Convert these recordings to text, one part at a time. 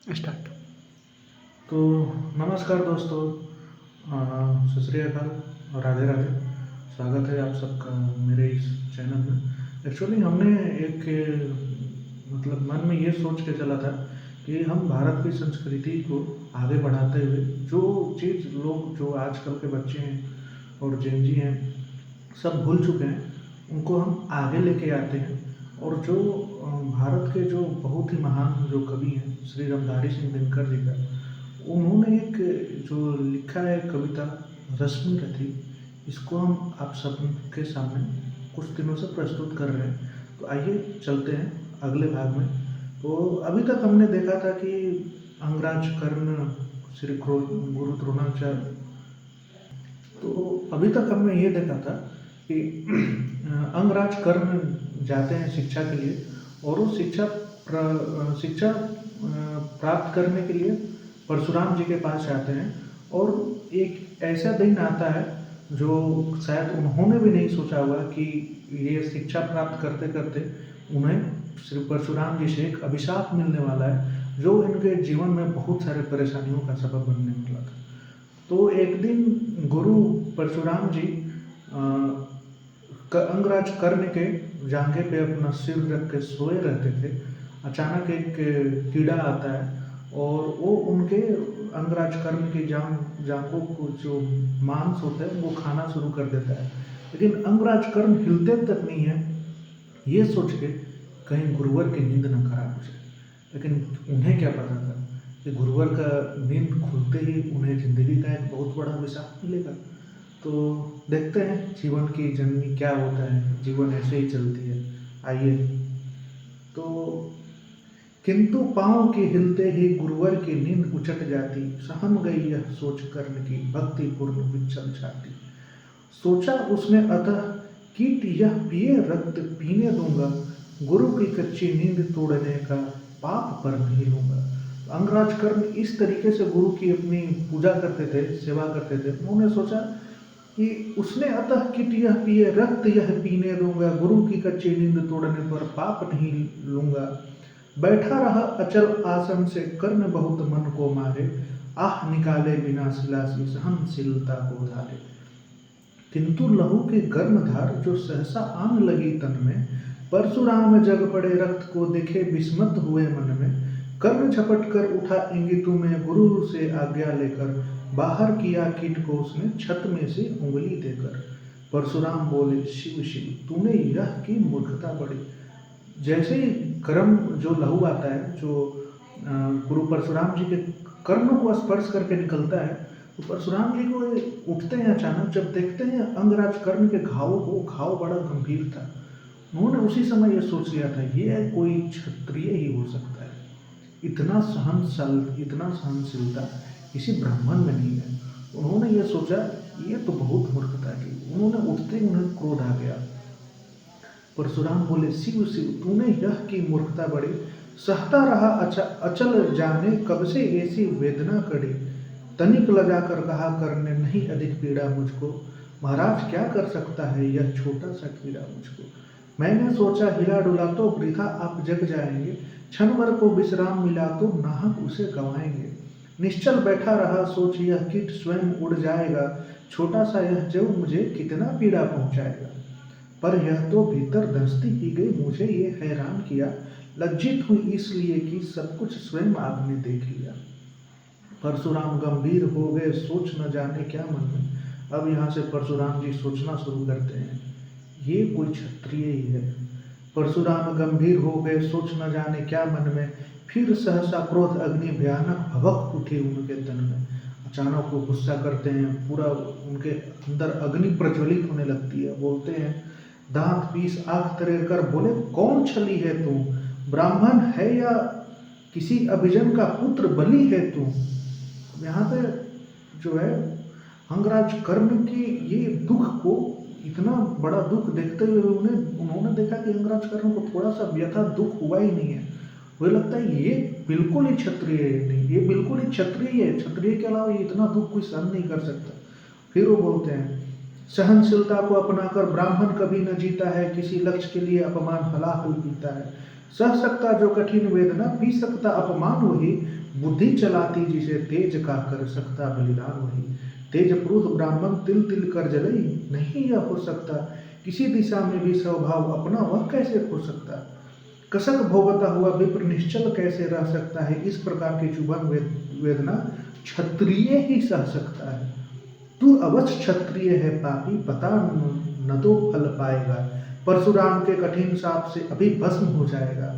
Start. तो नमस्कार दोस्तों, सत श्री अकाल, राधे राधे। स्वागत है आप सबका मेरे इस चैनल में। एक्चुअली हमने एक मतलब मन में ये सोच के चला था कि हम भारत की संस्कृति को आगे बढ़ाते हुए जो चीज़ लोग जो आजकल के बच्चे हैं और जेनजी हैं सब भूल चुके हैं, उनको हम आगे लेके आते हैं। और जो भारत के जो बहुत ही महान जो कवि हैं श्री रामधारी सिंह दिनकर जी का, उन्होंने एक जो लिखा है कविता रश्मि रथी, इसको हम आप सबके सामने कुछ दिनों से प्रस्तुत कर रहे हैं। तो आइए चलते हैं अगले भाग में। तो अभी तक हमने देखा था कि अंगराज कर्ण श्री गुरु द्रोणाचार्य, तो अभी तक हमने ये देखा था कि अंगराज कर्ण जाते हैं शिक्षा के लिए, और वो शिक्षा प्राप्त करने के लिए परशुराम जी के पास जाते हैं। और एक ऐसा दिन आता है जो शायद उन्होंने भी नहीं सोचा होगा कि ये शिक्षा प्राप्त करते करते उन्हें श्री परशुराम जी से एक अभिशाप मिलने वाला है, जो इनके जीवन में बहुत सारे परेशानियों का सबब बनने वाला था। तो एक दिन गुरु परशुराम जी अंगराज कर्ण के जांघे पे अपना सिर रख के सोए रहते थे। अचानक एक कीड़ा आता है और वो उनके अंगराज कर्ण की जांघों को जो मांस होता है वो खाना शुरू कर देता है। लेकिन अंगराज कर्ण हिलते तक नहीं है, ये सोच के कहीं गुरुवर की नींद न खराब हो जाए। लेकिन उन्हें क्या पता था कि गुरुवर का नींद खुलते ही उन्हें जिंदगी का एक बहुत बड़ा अभिशाप मिलेगा। तो देखते हैं जीवन की जननी क्या होता है, जीवन ऐसे ही चलती है। आइए। तो किंतु पाँव के हिलते ही गुरुवर की नींद उचट जाती, सहम गई यह सोच कर्ण की भक्तिपूर्ण विचल छाती। सोचा उसने अतः कीट यह पिए रक्त पीने दूंगा, गुरु की कच्ची नींद तोड़ने का पाप पर नहीं लूंगा। अंगराज कर्ण इस तरीके से गुरु की अपनी पूजा करते थे, सेवा करते थे। उन्होंने सोचा कि उसने अतः कीट यह पिए रक्त यह पीने दूंगा, गुरु की कच्ची नींद तोड़ने पर पाप नहीं लूंगा। बैठा रहा अचल आसन से कर्ण बहुत मन को मारे, आह निकाले बिना सिलासी सहनशीलता को धारे। किंतु लहू के गर्म धार जो सहसा आन लगी तन में, परशुराम जग पड़े रक्त को देखे विस्मत हुए मन में। कर्ण झपट कर उठा इंगितु में, गुरु से आज्ञा लेकर बाहर किया कीट को उसने छत में से उंगली देकर। परशुराम बोले शिव शिव तूने यह की मूर्खता बड़ी। जैसे ही गर्म जो लहू आता है, जो गुरु परशुराम जी के कर्ण को स्पर्श करके निकलता है, तो परशुराम जी को उठते हैं अचानक। जब देखते हैं अंगराज कर्ण के घावों को, घाव बड़ा गंभीर था। उन्होंने उसी समय ये सोच लिया था ये कोई क्षत्रिय ही हो सकता है। इतना सहनशीलता किसी ब्राह्मण में नहीं है। उन्होंने ये सोचा ये तो बहुत मूर्खता की। उन्होंने उठते ही उन्हें क्रोध आ गया। परशुराम बोले शिव शिव तूने यह की मूर्खता बड़ी, सहता रहा अचल जाने कब से ऐसी वेदना कड़ी। तनिक लगाकर कहा करने नहीं अधिक पीड़ा मुझको, महाराज क्या कर सकता है यह छोटा सा कीड़ा मुझको। मैंने सोचा हिला डुला तो वृथा आप जग जाएंगे, क्षण भर को विश्राम मिला तो नाहक उसे गंवाएंगे। निश्चल बैठा रहा सोच यह कीट स्वयं उड़ जाएगा, छोटा सा यह जव मुझे कितना पीड़ा पहुंचाएगा। पर यह तो भीतर दंस्ती की गई, मुझे ये हैरान किया। लज्जित हुई इसलिए कि सब कुछ स्वयं आपने देख लिया। परशुराम गंभीर हो गए सोच न जाने क्या मन में। अब यहाँ से परशुराम जी सोचना शुरू करते हैं ये कोई क्षत्रिय ही है। परशुराम गंभीर हो गए सोच न जाने क्या मन में, फिर सहसा क्रोध अग्नि भयानक भभक उठी उनके तन में। अचानक वो गुस्सा करते हैं, पूरा उनके अंदर अग्नि प्रज्वलित होने लगती है। बोलते हैं दांत पीस आंख तरेर कर बोले कौन छली है तू, ब्राह्मण है या किसी अभिजन का पुत्र बलि है तू। यहाँ पे जो है अंगराज कर्ण की ये दुख को, इतना बड़ा दुख देखते हुए उन्होंने देखा कि अंगराज कर्ण को थोड़ा सा व्यथा दुख हुआ ही नहीं है। मुझे लगता है ये बिल्कुल ही क्षत्रिय नहीं, ये बिल्कुल ही क्षत्रिय है। क्षत्रिय के अलावा ये इतना दुख कोई सहन नहीं कर सकता। फिर वो बोलते हैं सहनशीलता को अपनाकर ब्राह्मण कभी न जीता है, किसी लक्ष्य के लिए अपमान हलाहल पीता है। सह सकता जो कठिन वेदना, पी सकता अपमान वही, बुद्धि चलाती जिसे तेज का, कर सकता बलिदान वही। तेज पुरुष ब्राह्मण तिल तिल कर जलई, नहीं यह हो सकता, किसी दिशा में भी स्वभाव अपना वह कैसे खो सकता। कसक भोगता हुआ विप्र निश्चल कैसे रह सकता है, इस प्रकार की चुभन वेदना क्षत्रिय ही सह सकता है। तू अवश्य क्षत्रिय है पापी, बता न तो फल पाएगा, परशुराम के कठिन शाप से अभी भस्म हो जाएगा।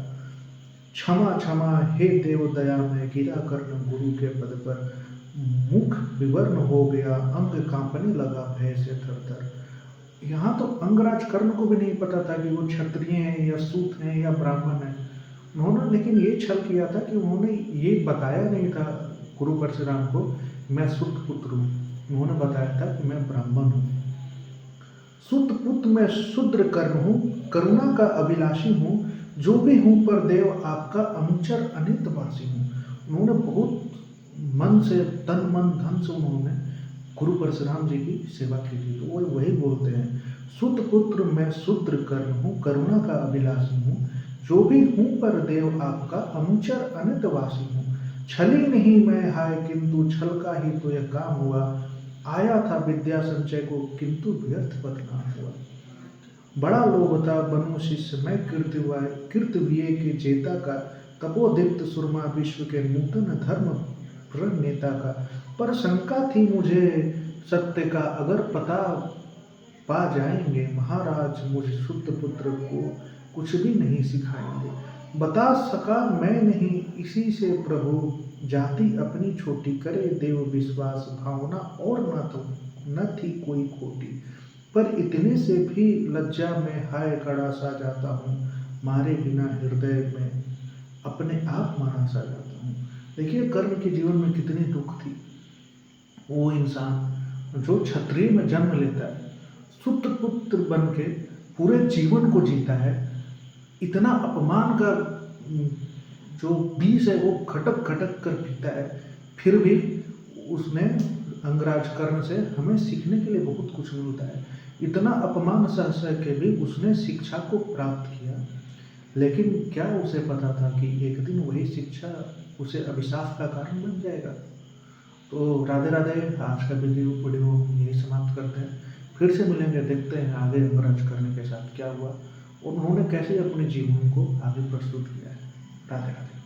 क्षमा क्षमा हे देव दया में, गिरा कर्ण गुरु के पद पर, मुख विवर्ण हो गया, अंग कांपने लगा भय से थरथर। यहाँ तो अंगराज कर्ण को भी नहीं पता था कि वो क्षत्रिय हैं या सूत हैं या ब्राह्मण हैं। उन्होंने लेकिन ये छल किया था कि उन्होंने ये बताया नहीं था गुरु परशुराम को मैं सूत पुत्र हूँ। उन्होंने बताया था कि मैं ब्राह्मण हूँ। सूत पुत्र मैं शूद्र कर्ण हूँ, करुणा का अभिलाषी हूँ, जो भी हूँ पर देव आपका अनुचर अनित वासी हूँ। उन्होंने बहुत मन से, तन मन धन से उन्होंने गुरु परशुराम जी की सेवा की थी। तो वो वही बोलते हैं, सूत पुत्र मैं शूद्र कर्ण हूँ, करुणा का अभिलाषी हूँ, जो भी हूँ पर देव आपका अनुचर अनित वासी हूँ। छली नहीं मैं हाय, किंतु छल का ही तो यह काम हुआ, आया था विद्या संचय को, किंतु व्यर्थ बदनाम हुआ। बड़ा लोभ था बनूं शिष्य मैं कीर्तिवीय के जेता का, तपोदीप्त सुरमा विश्व के नूतन धर्म प्रण नेता का। पर शंका थी मुझे सत्य का, अगर पता पा जाएंगे महाराज, मुझ शुद्ध पुत्र को कुछ भी नहीं सिखाएंगे। बता सका मैं नहीं इसी से प्रभु, जाति अपनी छोटी करे देव विश्वास, भावना और न थी कोई खोटी। पर इतने से भी लज्जा में हाय कड़ा सा जाता हूँ, मारे बिना हृदय में अपने आप मारा सा जाता हूँ। देखिए कर्ण के जीवन में कितनी दुख थी। वो इंसान जो क्षत्रिय में जन्म लेता है, सुत पुत्र बन के पूरे जीवन को जीता है, इतना अपमान का जो बीज है वो खटक खटक कर पीता है, फिर भी उसने अंगराज कर्ण से हमें सीखने के लिए बहुत कुछ मिलता है। इतना अपमान सह सह के भी उसने शिक्षा को प्राप्त किया, लेकिन क्या उसे पता था कि एक दिन वही शिक्षा उसे अभिशाप का कारण बन जाएगा। तो राधे राधे, आज का वीडियो यही समाप्त करते हैं। फिर से मिलेंगे, देखते हैं आगे अंगराज कर्ण के साथ क्या हुआ, उन्होंने कैसे अपने जीवन को आगे प्रस्तुत किया है। राधे राधे।